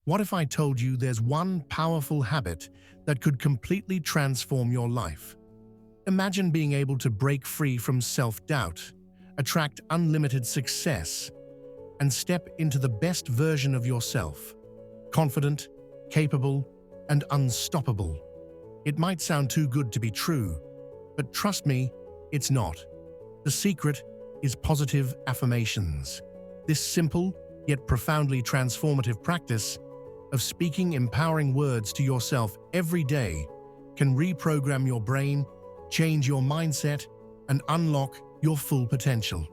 What if I told you there's one powerful habit that could completely transform your life? Imagine being able to break free from self-doubt, attract unlimited success, and step into the best version of yourself. Confident, capable, and unstoppable. It might sound too good to be true, but trust me, it's not. The secret is positive affirmations. This simple, yet profoundly transformative practice of speaking empowering words to yourself every day can reprogram your brain, change your mindset, and unlock your full potential.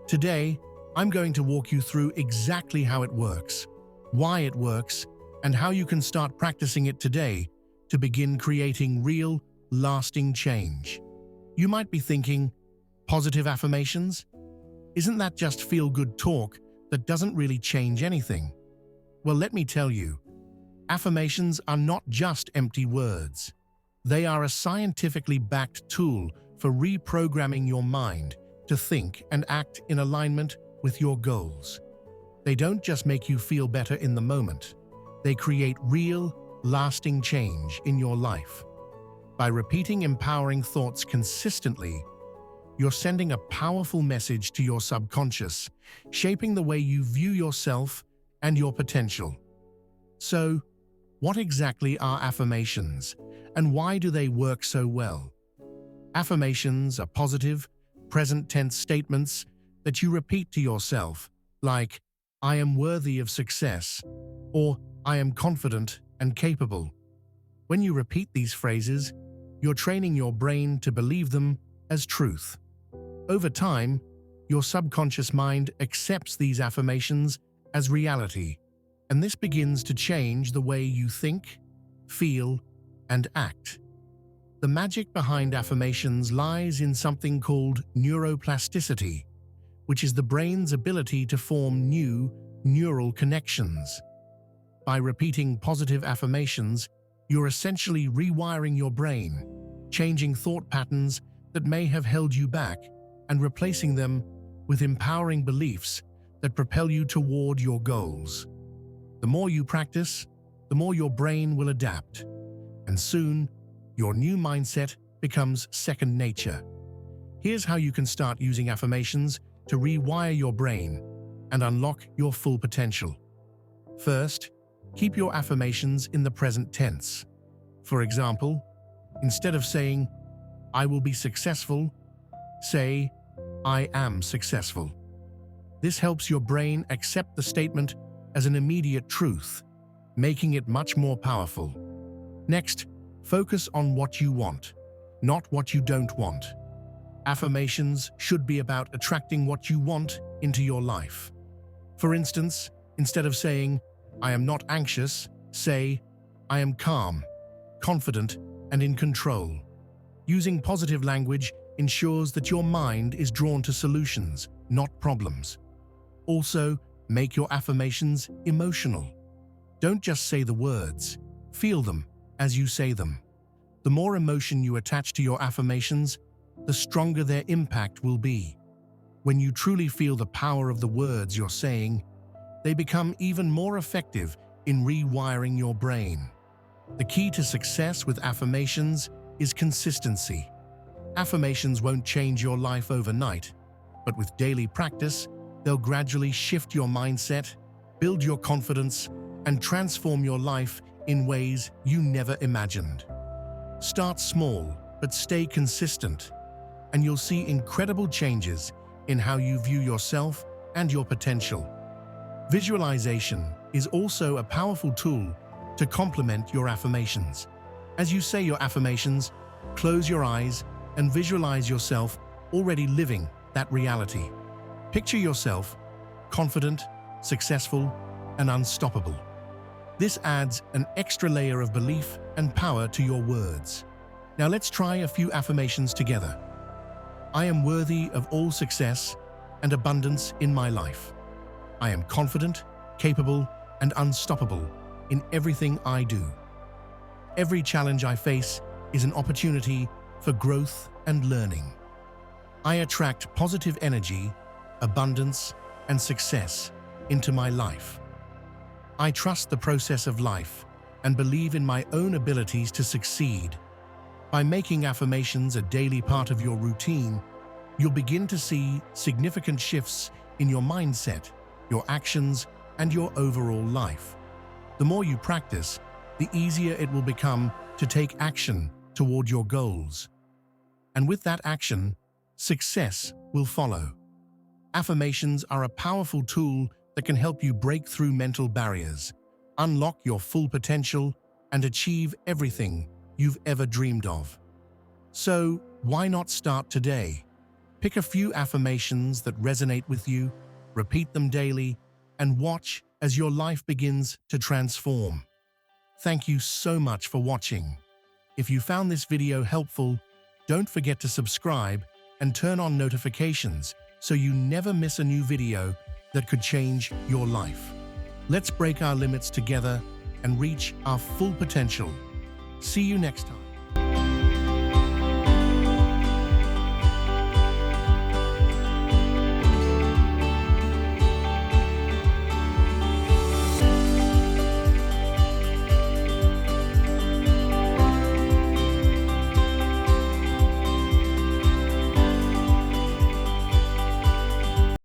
Today, I'm going to walk you through exactly how it works, why it works, and how you can start practicing it today to begin creating real, lasting change. You might be thinking, positive affirmations? Isn't that just feel-good talk that doesn't really change anything? Well, let me tell you, affirmations are not just empty words. They are a scientifically backed tool for reprogramming your mind to think and act in alignment with your goals. They don't just make you feel better in the moment. They create real, lasting change in your life. By repeating empowering thoughts consistently, you're sending a powerful message to your subconscious, shaping the way you view yourself and your potential. So, what exactly are affirmations, and why do they work so well? Affirmations are positive, present-tense statements that you repeat to yourself, like, "I am worthy of success," or "I am confident and capable." When you repeat these phrases, you're training your brain to believe them as truth. Over time, your subconscious mind accepts these affirmations as reality, and this begins to change the way you think, feel, and act. The magic behind affirmations lies in something called neuroplasticity, which is the brain's ability to form new neural connections. By repeating positive affirmations, you're essentially rewiring your brain, changing thought patterns that may have held you back and replacing them with empowering beliefs that propel you toward your goals. The more you practice, the more your brain will adapt, and soon, your new mindset becomes second nature. Here's how you can start using affirmations to rewire your brain and unlock your full potential. First, keep your affirmations in the present tense. For example, instead of saying, "I will be successful," say, "I am successful." This helps your brain accept the statement as an immediate truth, making it much more powerful. Next, focus on what you want, not what you don't want. Affirmations should be about attracting what you want into your life. For instance, instead of saying, "I am not anxious," say, "I am calm, confident, and in control." Using positive language ensures that your mind is drawn to solutions, not problems. Also, make your affirmations emotional. Don't just say the words, feel them as you say them. The more emotion you attach to your affirmations, the stronger their impact will be. When you truly feel the power of the words you're saying, they become even more effective in rewiring your brain. The key to success with affirmations is consistency. Affirmations won't change your life overnight, but with daily practice, they'll gradually shift your mindset, build your confidence, and transform your life in ways you never imagined. Start small, but stay consistent, and you'll see incredible changes in how you view yourself and your potential. Visualization is also a powerful tool to complement your affirmations. As you say your affirmations, close your eyes and visualize yourself already living that reality. Picture yourself confident, successful, and unstoppable. This adds an extra layer of belief and power to your words. Now let's try a few affirmations together. I am worthy of all success and abundance in my life. I am confident, capable, and unstoppable in everything I do. Every challenge I face is an opportunity for growth and learning. I attract positive energy, abundance, and success into my life. I trust the process of life and believe in my own abilities to succeed. By making affirmations a daily part of your routine, you'll begin to see significant shifts in your mindset, your actions, and your overall life. The more you practice, the easier it will become to take action toward your goals. And with that action, success will follow. Affirmations are a powerful tool that can help you break through mental barriers, unlock your full potential, and achieve everything you've ever dreamed of. So, why not start today? Pick a few affirmations that resonate with you, repeat them daily, and watch as your life begins to transform. Thank you so much for watching. If you found this video helpful, don't forget to subscribe and turn on notifications so you never miss a new video that could change your life. Let's break our limits together and reach our full potential. See you next time.